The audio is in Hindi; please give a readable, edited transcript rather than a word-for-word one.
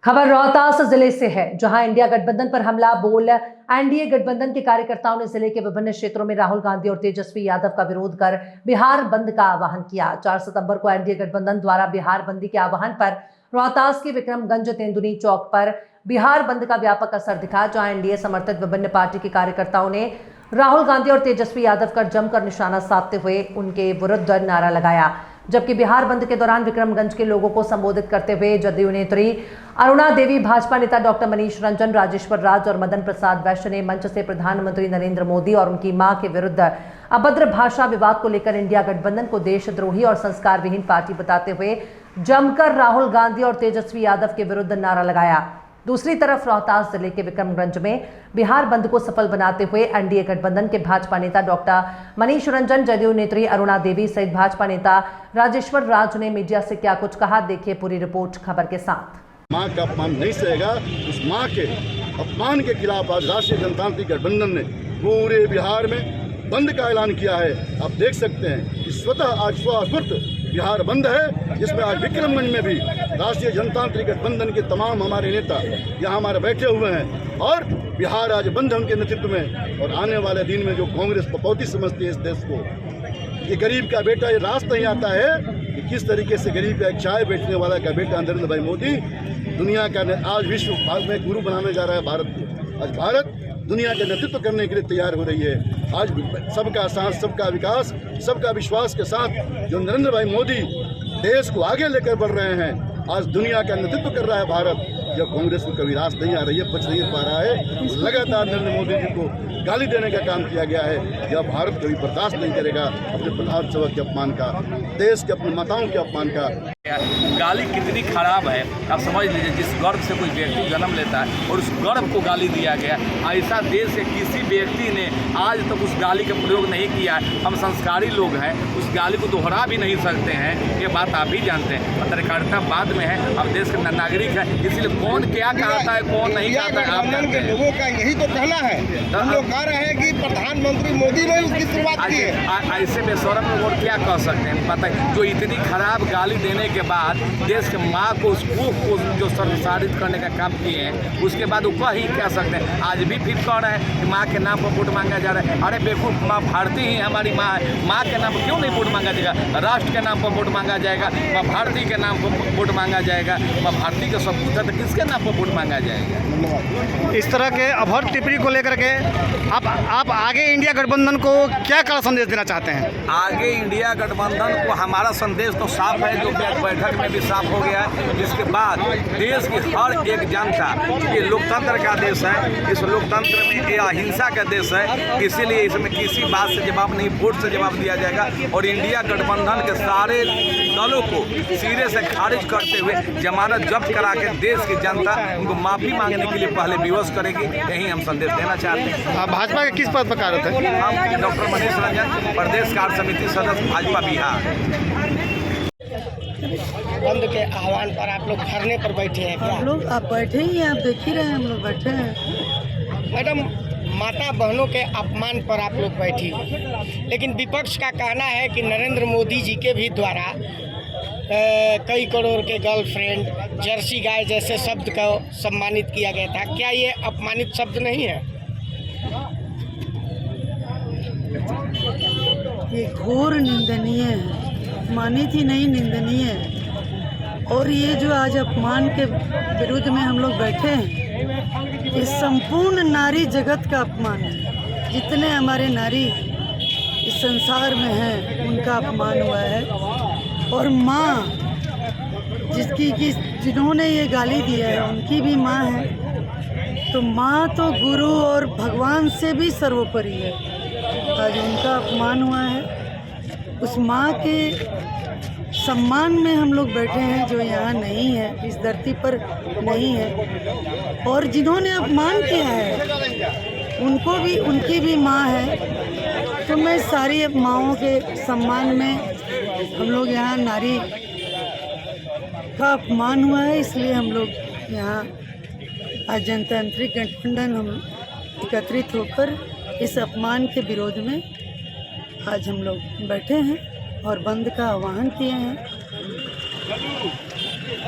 खबर रोहतास जिले से है, जहां इंडिया गठबंधन पर हमला बोल एनडीए गठबंधन के कार्यकर्ताओं ने जिले के विभिन्न क्षेत्रों में राहुल गांधी और तेजस्वी यादव का विरोध कर बिहार बंद का आह्वान किया। 4 सितंबर को एनडीए गठबंधन द्वारा बिहार बंदी के आह्वान पर रोहतास के विक्रमगंज तेंदुनी चौक पर बिहार बंद का व्यापक असर दिखा, जहां एनडीए समर्थित विभिन्न पार्टी के कार्यकर्ताओं ने राहुल गांधी और तेजस्वी यादव का जमकर निशाना साधते हुए उनके विरुद्ध नारा लगाया। जबकि बिहार बंद के दौरान विक्रमगंज के लोगों को संबोधित करते हुए जदयू नेत्री अरुणा देवी, भाजपा नेता डॉक्टर मनीष रंजन, राजेश्वर राज और मदन प्रसाद वैश्य ने मंच से प्रधानमंत्री नरेंद्र मोदी और उनकी मां के विरुद्ध अभद्र भाषा विवाद को लेकर इंडिया गठबंधन को देशद्रोही और संस्कार विहीन पार्टी बताते हुए जमकर राहुल गांधी और तेजस्वी यादव के विरुद्ध नारा लगाया। दूसरी तरफ रोहतास जिले के विक्रमगंज में बिहार बंद को सफल बनाते हुए एनडीए गठबंधन के भाजपा नेता डॉक्टर मनीष रंजन, जदयू नेत्री अरुणा देवी सहित भाजपा नेता राजेश्वर राज ने मीडिया से क्या कुछ कहा, देखिए पूरी रिपोर्ट खबर के साथ। मां का अपमान नहीं सहेगा। उस मां के अपमान के खिलाफ आज राष्ट्रीय जनतांत्रिक गठबंधन ने पूरे बिहार में बंद का ऐलान किया है। आप देख सकते हैं कि स्वतः आज स्वस्फूर्त बिहार बंद है, जिसमें आज विक्रमगंज में भी राष्ट्रीय जनतांत्रिक गठबंधन के तमाम हमारे नेता यहाँ हमारे बैठे हुए हैं और बिहार आज बंद है उनके नेतृत्व में। और आने वाले दिन में जो कांग्रेस पपौती समझती है इस देश को, ये गरीब का बेटा ये रास्ता नहीं आता है कि किस तरीके से गरीब का एक चाय बेचने वाला का बेटा नरेंद्र भाई मोदी दुनिया का आज विश्व में गुरु बनाने जा रहा है भारत को। आज भारत दुनिया का नेतृत्व करने के लिए तैयार हो रही है। आज सबका साथ, सबका विकास, सबका विश्वास के साथ जो नरेंद्र भाई मोदी देश को आगे लेकर बढ़ रहे हैं, आज दुनिया का नेतृत्व कर रहा है भारत। जब कांग्रेस को कभी रास नहीं आ रही है, बच नहीं पा रहा है, लगातार नरेंद्र मोदी जी को गाली देने का काम किया गया है। यह भारत कभी बर्दाश्त नहीं करेगा अपने प्रधान सेवक के अपमान का, देश के अपनी माताओं के अपमान का। गाली कितनी खराब है आप समझ लीजिए। जिस गर्भ से कोई व्यक्ति जन्म लेता है और उस गर्भ को गाली दिया गया, ऐसा देश के किसी व्यक्ति ने आज तक उस गाली का प्रयोग नहीं किया है। हम संस्कारी लोग हैं, उस गाली को दोहरा भी नहीं सकते हैं, ये बात आप भी जानते हैं। पत्रकारिता बाद में है, अब देश के नागरिक है, इसलिए कौन क्या कहता है कौन नहीं कहता है आप जानते हैं। लोगों का यही तो कहना है, हम लोग कह रहे हैं कि प्रधानमंत्री मोदी ने उसकी शुरुआत की है। ऐसे बेशरम लोग और क्या कह सकते हैं पता है। जो इतनी खराब गाली देने के बाद देश के माँ को उसको जो संसारित करने का काम किए हैं, उसके बाद वो कह ही कह सकते हैं। आज भी फिर कह रहे हैं कि माँ के नाम पर वोट मांगा जा रहा है। अरे बेवकूफ, माँ भारती ही हमारी माँ है, माँ के नाम पर क्यों नहीं वोट मांगा जाएगा? राष्ट्र के नाम पर वोट मांगा जाएगा, माँ भारती के नाम पर वोट मांगा जाएगा। माँ भारती का सब कुछ है तो किसके नाम पर वोट मांगा जाएगा? इस तरह के अभद्र टिप्पणी को लेकर के आप आगे इंडिया गठबंधन को क्या कड़ा संदेश देना चाहते हैं? आगे इंडिया गठबंधन को हमारा संदेश तो साफ है, जो बैठक में भी साफ हो गया है। इसके बाद देश की हर एक जनता, ये लोकतंत्र का देश है, इस लोकतंत्र में ये अहिंसा का देश है, इसीलिए इसमें किसी बात से जवाब नहीं, वोट से जवाब दिया जाएगा। और इंडिया गठबंधन के सारे दलों को सिरे से खारिज करते हुए जमानत जब्त करा के देश की जनता उनको माफ़ी मांगने के लिए पहले विवश करेगी। यही हम संदेश देना चाहते हैं। भाजपा के किस पद पर कार्यरत है? हम डॉक्टर मनीष रंजन, प्रदेश कार्य समिति सदस्य, भाजपा बिहार। बंद के आह्वान पर आप लोग धरने पर बैठे हैं क्या? हम लोग आप बैठे ही हैं, आप देख ही रहे हैं, हम लोग बैठे हैं। मैडम, माता बहनों के अपमान पर आप लोग बैठी, लेकिन विपक्ष का कहना है कि नरेंद्र मोदी जी के भी द्वारा कई करोड़ के गर्लफ्रेंड, जर्सी गाय जैसे शब्द को सम्मानित किया गया था। क्या ये अपमानित शब्द नहीं है? ये घोर निंदनीय है, मानित ही नहीं, निंदनीय है। और ये जो आज अपमान के विरुद्ध में हम लोग बैठे हैं, ये संपूर्ण नारी जगत का अपमान है। जितने हमारे नारी इस संसार में हैं, उनका अपमान हुआ है। और माँ जिन्होंने ये गाली दिया है, उनकी भी माँ है। तो माँ तो गुरु और भगवान से भी सर्वोपरि है। आज उनका अपमान हुआ है। उस माँ के सम्मान में हम लोग बैठे हैं, जो यहाँ नहीं है, इस धरती पर नहीं है। और जिन्होंने अपमान किया है, उनकी भी माँ है। तो मैं सारी माँओं के सम्मान में हम लोग यहाँ, नारी का अपमान हुआ है, इसलिए हम लोग यहाँ आज जनतांत्रिक गठबंधन हम एकत्रित होकर इस अपमान के विरोध में आज हम लोग बैठे हैं और बंद का आह्वान किए हैं।